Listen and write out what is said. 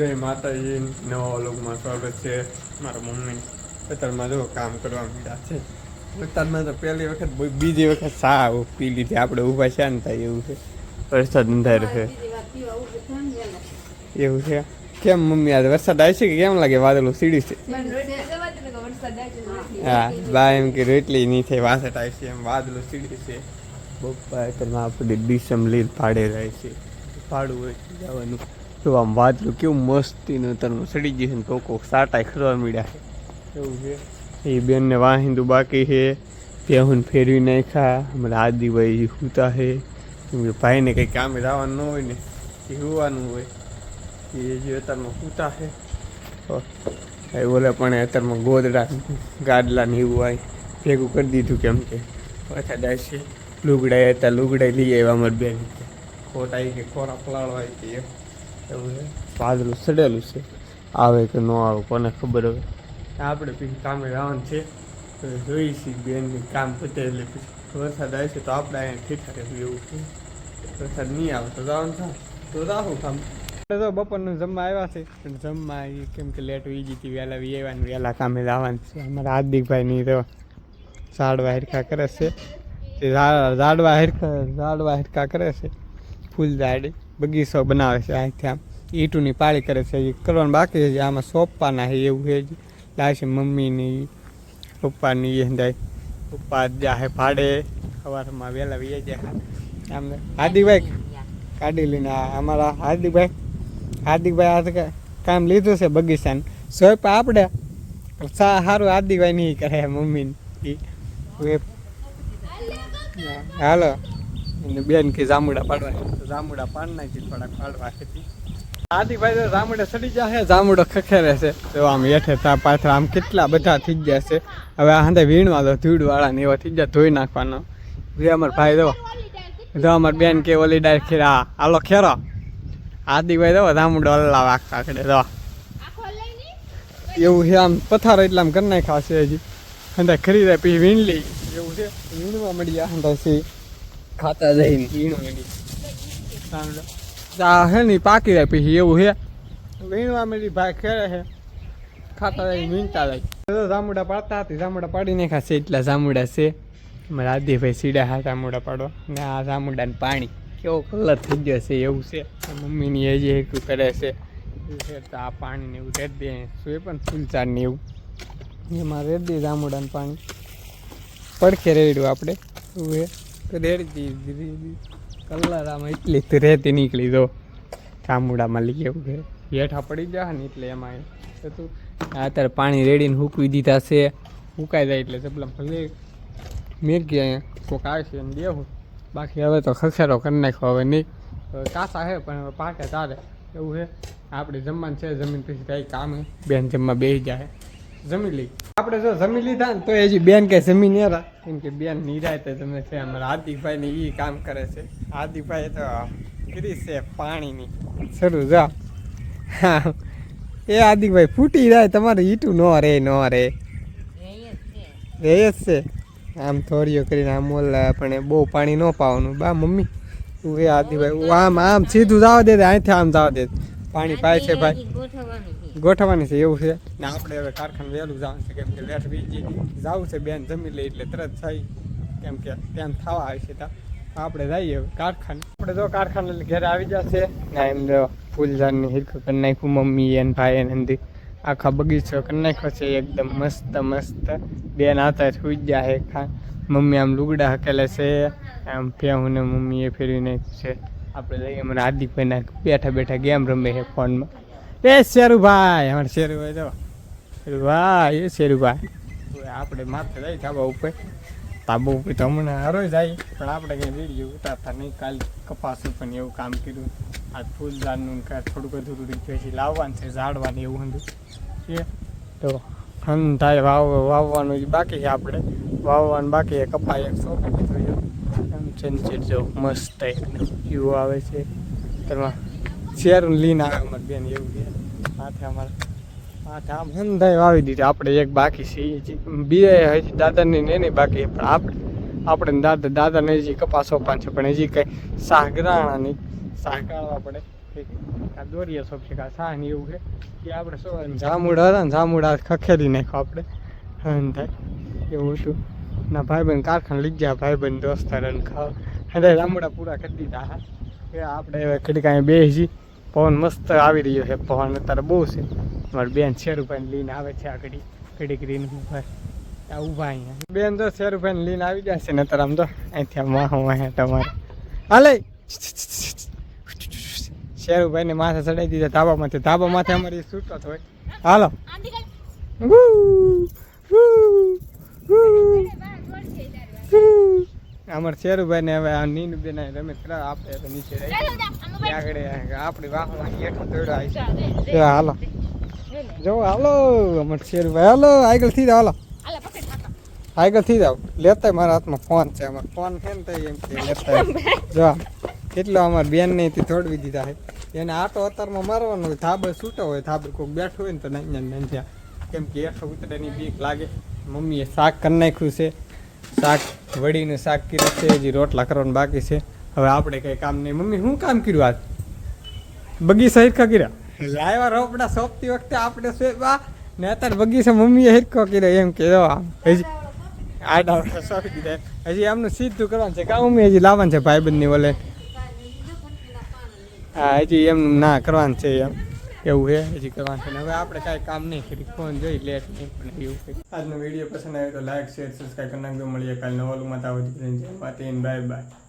જય માતાજી, નવા વ્લોગમાં સ્વાગત છે. મારા મમ્મી અત્યારમાં જો કામ કરવા માંડ્યા છે. અત્યારમાં તો પહેલી વખત બીજી વખત સા પી લીધી આપણે ઊભા છે ને થાય એવું છે. વરસાદ અંધારો છે એવું છે. કેમ મમ્મી આજે વરસાદ આવે છે કે કેમ લાગે? વાદળું સીડી છે. હા બા એમ કે એટલી નહીં થાય વાસટ આવે છે એમ વાદળું સીડી છે. બપ્પા અત્યારમાં આપણે ડીસમ લીલ ભાડે રહે છે. ભાડું હોય જવાનું તો આમ વાદળું કેવું મસ્તીનું તરમાં સડી ગયું છે ને કોક સાટા ખરવા મળ્યા છે એવું છે. એ બેનને વાહિંદુ બાકી છે. ત્યાં ફેરવી નાખ્યા અમારા આદિભાઈ સૂતા છે. ભાઈને કંઈ કામે જવાનું ન હોય ને એ હોવાનું હોય એ જે અત્યારમાં સૂતા છે. એ બોલે પણ અત્યારમાં ગોદડા ગાદલા ને એવું હોય ભેગું કરી દીધું કેમ કે પાછા જાય છે. લુગડા હતા લુગડા લઈ આવ્યા અમારી બેન ખોટા કે ખોરા પલાળવા કે એવું છે. વાદળું સડેલું છે આવે કે ન આવે કોને ખબર. હવે આપણે પછી કામે જવાનું છે તો જોઈ છીએ બેનને કામ પતે એટલે પછી વરસાદ આવે છે તો આપણે અહીંયા ઠીઠા રહેવું એવું છે. વરસાદ નહીં આવે તો જવાનું થાય તો રાખું કામ. તો બપોરનું જમવા આવ્યા છે પણ જમવા એ કેમ કે લેટ વી ગઈ હતી વહેલા વી આવ્યા ને વહેલા કામે જવાનું છે. અમારા હાર્દિકભાઈની તો ઝાડવા હિરખા કરે છે. તે ઝાડવા હિરખા કરે છે. ફૂલ ઝાડી બગીચો બનાવે છે. અહીંથી આમ ઈંટુની પાળી કરે છે એ કરવાનું બાકી છે. આમાં સોંપવાના છે એવું છે. લાવે છે મમ્મીની પપ્પાની એ જાય પપ્પા જાય ભાડે સવારમાં વહેલા વી જાય. આમ હાર્દિકભાઈ કાઢી લઈને અમારા હાર્દિકભાઈ કામ લીધું છે બગીચાને સોંપ આપણે સારું હાર્દિકભાઈ નહીં કરે મમ્મીને હાલો એને બેન કે જામુડા પાડવા જામુડા પાડ નાખી થોડાક પાડવા હતી. હાર્દિકભાઈ તો જામુડા સડી જશે જામુડો ખખેરે છે તો આમ હેઠે પાછળ આમ કેટલા બધા થઈ ગયા છે. હવે આ હાંધે વીણવા દો ધૂળવાળા ને એવા થઈ ગયા ધોઈ નાખવાનો. અમારા ભાઈ જો અમારી બેન કે ઓલી ડાયર ખેરા હાલો ખેરો હાર્દિકભાઈ દો જામુડો અલ્લાહ આખા આખડે દો એવું છે. આમ પથારો એટલે આમ કરી નાખ્યા છે હજી હાંધે ખરીદે પછી વીણ લઈ એવું છે. વીણવા મળ્યા હાંધા છે ખાતા જઈને વીણવા મળી હે ને પાકી જાય પછી એવું છે. વીણવા મળી ભાઈ ખેરે છે ખાતા જાય વીણતા જાય. જામુડા પાડતા હતી જામુડા પાડી નાખ્યા છે એટલા જામુડા છે. મારા આદિભાઈ સીડા હા જામુડા પાડો ને આ જામુડાને પાણી કેવો કલર થઈ ગયો છે એવું છે. મમ્મીની હજી હેકું કરે છે એવું છે. તો આ પાણીને એવું રેડ દે શું પણ ફૂલચાર ને એવું એમાં રેડ દે જામુડાને પાણી પડખે રેડ્યું આપણે એવું છે. રેડી કલર આમાં એટલી તો રેતી નીકળી દો જામુડામાં લઈ એવું છે. હેઠા પડી જાય ને એટલે એમાં હતું અત્યારે પાણી રેડીને સૂકવી દીધા છે. સુકાઈ જાય એટલે ચપલા ભલે મેરકી અહીંયા કોક આવે છે એને દેવું. બાકી હવે તો ખસેરો કરી નાખ્યો હવે નહીં કાસા છે પણ હવે પાકે તારે એવું છે. આપણે જમવાનું છે જમીન પછી કંઈ કામ બેન જમવા બેસી જાય જમી લઈ. આપણે જો જમી લીધા ને તો હજી બેન કંઈ જમી નહીં કેમ કે બેન નિરાય તો તમે છે અમારા હાર્દિકભાઈ ને એ કામ કરે છે. હાર્દિકભાઈ તો કરી છે પાણીની શરૂ જા હા એ હાર્દિકભાઈ ફૂટી જાય તમારે ઈટું ન રે જ છે. આમ થોડીઓ કરીને આમ ઓલા પણ બહુ પાણી ન પાવાનું બા મમ્મી તું એ હાર્દિકભાઈ આમ સીધું જવા દે અહીંથી આમ જવા દે પાણી પાય છે ભાઈ ગોઠવવાની છે એવું છે. ને આપણે હવે કારખાને વહેલું જવાનું છે કેમ કે લેટ બીજી જવું છે બેન જમી લઈ એટલે તરત થઈ કેમ કે ત્યાં થવા આવે છે ત્યાં આપણે જઈએ કારખાને. આપણે જો કારખાને ઘરે આવી જશે ને એમ જો ફૂલઝાડની હિરખો કરી નાખ્યું મમ્મી એને ભાઈ એને અંદી આખા બગીચો કરી નાખ્યો છે એકદમ મસ્ત. બેન આવતા સુઈ જાય ખા મમ્મી આમ લુગડા હકેલે છે આમ ફેહું ને મમ્મીએ ફેરવી નાખ્યું છે. આપણે જઈએ અમારા હાર્દિકભાઈના બેઠા ગેમ રમે છે ફોનમાં. એ શેરુભાઈ અમારે શેરુભાઈ જો શેરુભાઈ એ શેરુભાઈ આપણે માથે જાય ધાબા ઉપર તો હમણાં હરોય જાય પણ આપણે કંઈ વિડીયો ઉતારતા નહીં. કાલે કપાસ પણ એવું કામ કર્યું આ ફૂલદારનું થોડુંક અધૂરું પછી લાવવાનું છે ઝાડવાનું એવું હતું એ તો થાય વાવવાનું બાકી છે. આપણે વાવવાનું બાકી છે કપા એક સોંપી દીધું આમ સનસેટ જો મસ્ત એકદમ વ્યૂ આવે છે. તેમાં શેરું લીન આવે અમારે બેન એવું છે. માથે આમ હંધાઈ વાવી દીધી આપણે એક બાકી છે બે હજી દાદાની નહીં બાકી પણ આપણે દાદાને હજી કપાસ સોંપવાનું છે પણ હજી કંઈ શાહગરાણા નહીં શાહ ગાળવા પડે થઈ આ દોરીએ શોપ છે આ સાહ ને એવું છે એ આપણે શું જામુડા હતા ને જામુડા ખખેરી નાખો આપણે હન થાય એવું હતું ના ભાઈબંધ કારખાને લઈ ગયા ભાઈબંધ દોસ્તાર અને ખાવ અને જામુડા પૂરા કરી દીધા હા કે આપણે હવે ઘડીક અહીંયા બેસી પવન મસ્ત આવી રહ્યો છે પવન અત્યારે બહુ છે મારી બેન 6 રૂપિયાની લઈને આવે છે આ ઘડીક રીન આ ઊભા અહીંયા બેન તો 6 રૂપિયાની લઈને આવી ગયા છે ને અત્યારે આમ તો અહીંથી આમ વાહ વાહ તમારે હાલે 6 રૂપિયાને માથે ચડાવી દીધા ધાબા માથે અમારી છૂટો હોય હાલો અમારે 6 રૂપિયાને હવે આ નીનું બેન રમેશ કરાવે આપણે તો નીચે રહી આગળ આપણી વાહવાની હેઠળ દોડ્યો આવી હાલો જો હાલો અમારે 6 રૂપિયા હાલો આગળ થઈ જાવ હાલો આગળ થઈ જાવ લેતા મારા હાથમાં ફોન છે અમારે ફોન છે ને તો એમ કે લેતા જો એટલો અમારે બેન ને થોડવી દીધા છે એને આટો અત્યારમાં મારવાનો હોય ધાબે છૂટો હોય ધાબે કોઈ બેઠું હોય ને તો નાંજા કેમ કે હેઠો ઉતરેની બીક લાગે મમ્મીએ શાક કરી નાખ્યું છે શાક વડીનું શાક કર્યું છે હજી રોટલા કરવાનું બાકી છે હવે આપણે કંઈ કામ નહીં મમ્મી શું કામ કર્યું આજ બગીચા હિરખા કર્યા લાવ્યા રોપડા સોંપતી વખતે આપણે બા ને અત્યારે બગીચા મમ્મીએ હિરખો કર્યો એમ કે હજી આડા સોંપી દીધા હજી એમનું સીધું કરવાનું છે કાં મમ્મી હજી લાવવાનું છે ભાઈબંધની ઓલે હા હજી એમનું ના કરવાનું છે એમ એવું છે હજી કરવાનું છે ને હવે આપણે કાંઈ કામ નહીં કરી ફોન જોઈ લેટ નહીં પણ એવું કંઈ આજનો વિડીયો પસંદ આવ્યો તો લાઈક શેર સબસ્ક્રાઈબ કરી નાખજો મળીએ કાલે નવા ઓલું માતા બાય બાય.